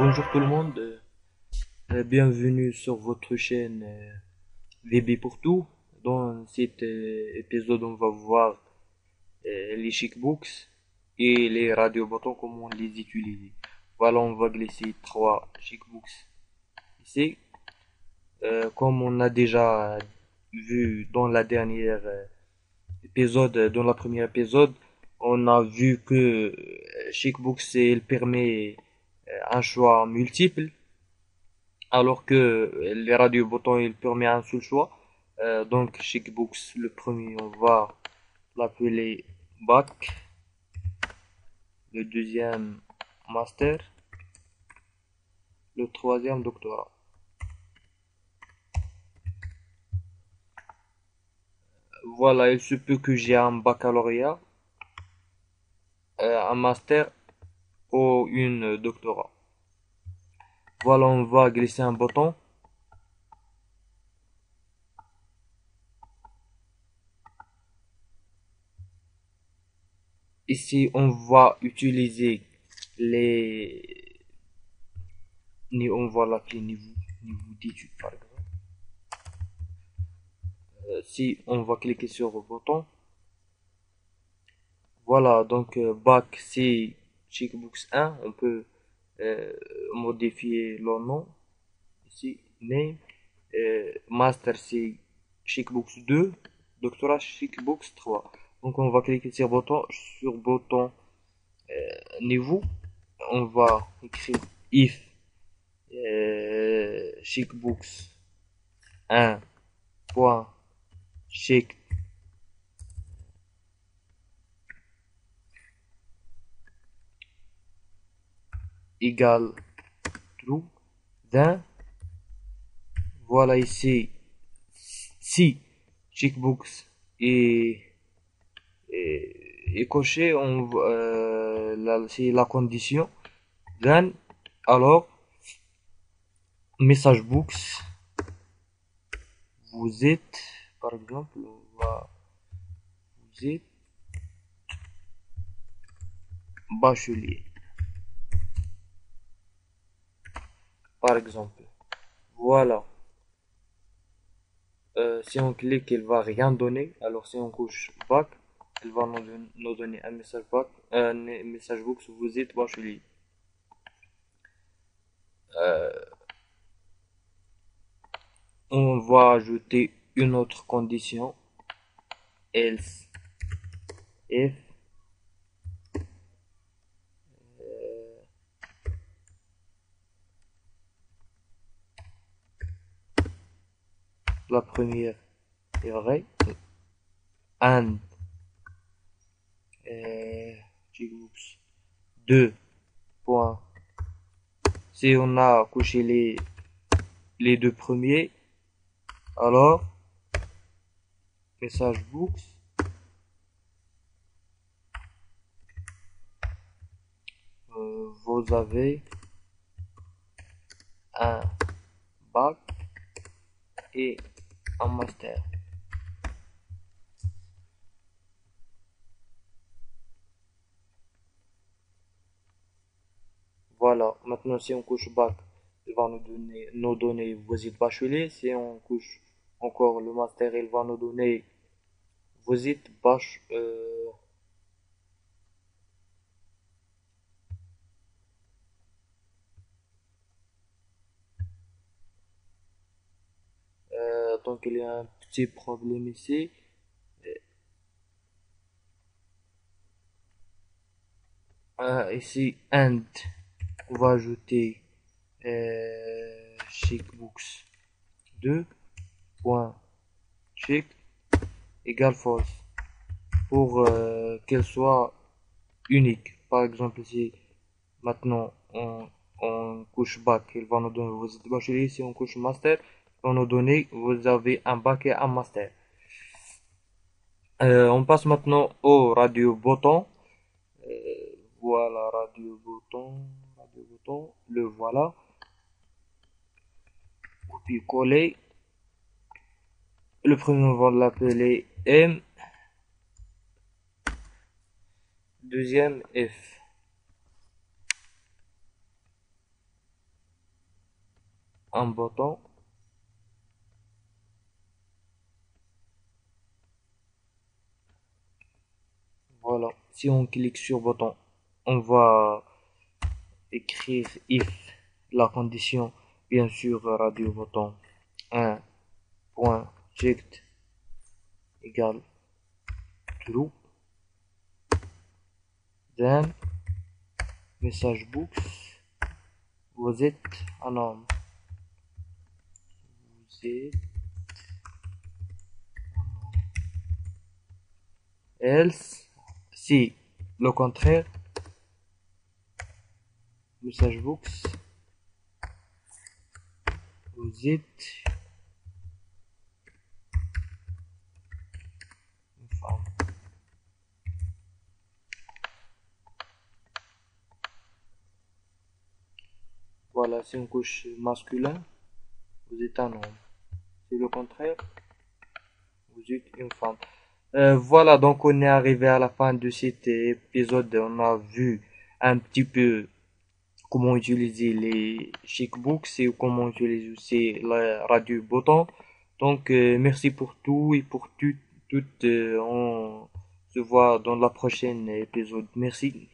Bonjour tout le monde, bienvenue sur votre chaîne VB pour tout. Dans cet épisode, on va voir les chickbooks et les radiobotons, comment les utiliser. Voilà, on va glisser trois chickbooks ici. Comme on a déjà vu dans la dernière dans la première épisode, on a vu que chickbooks il permet un choix multiple, alors que les radios boutons il permet un seul choix. Donc Chickbooks, le premier on va l'appeler bac, le deuxième master, le troisième doctorat. Voilà, il se peut que j'ai un baccalauréat, un master ou une doctorat. Voilà, on va glisser un bouton. Ici, on va utiliser les... On va l'appeler niveau d'études par exemple. Si on va cliquer sur le bouton, voilà, donc bac c'est Chickbooks 1, on peut modifier le nom, ici, name, master c'est Chickbooks 2, doctorat Chickbooks 3. Donc on va cliquer sur bouton niveau, on va écrire if Chickbooks 1 point chick égale true, then voilà ici si Chickbooks est, est coché, c'est la condition, then alors message books, vous êtes par exemple vous êtes bachelier par exemple. Voilà. Si on clique, il va rien donner. Alors si on couche back, il va nous donner un message back, un message box, vous êtes bachelier. On va ajouter une autre condition, else if la première est vraie, and checkbox 2 points. Si on a couché les deux premiers, alors message books vous avez un bac et un master. Voilà, maintenant si on couche bac, il va nous donner vous êtes bachelier. Si on couche encore le master, il va nous donner vous êtes donc il y a un petit problème ici. Ici, and, on va ajouter checkbooks 2 point check égale false pour qu'elle soit unique. Par exemple, si maintenant on couche bac, il va nous donner vous êtes bachelier. Si on couche master, il va nous donner vous avez un bac et un master. On passe maintenant au radio bouton. Voilà, radio bouton, le voilà. Copier-coller. Le premier, on va l'appeler M. Deuxième, F. un bouton. Voilà. Si on clique sur bouton, on va écrire if la condition, bien sûr, radio bouton 1.checked égale true. Then message box, vous êtes un homme. Vous êtes else. Si le contraire, message box, vous êtes une femme. Voilà, c'est une couche masculin, vous êtes un homme. C'est le contraire, vous êtes une femme. Voilà, donc on est arrivé à la fin de cet épisode. On a vu un petit peu comment utiliser les checkbooks et comment utiliser aussi la radio bouton. Donc, merci pour tout et pour tout. On se voit dans la prochaine épisode. Merci.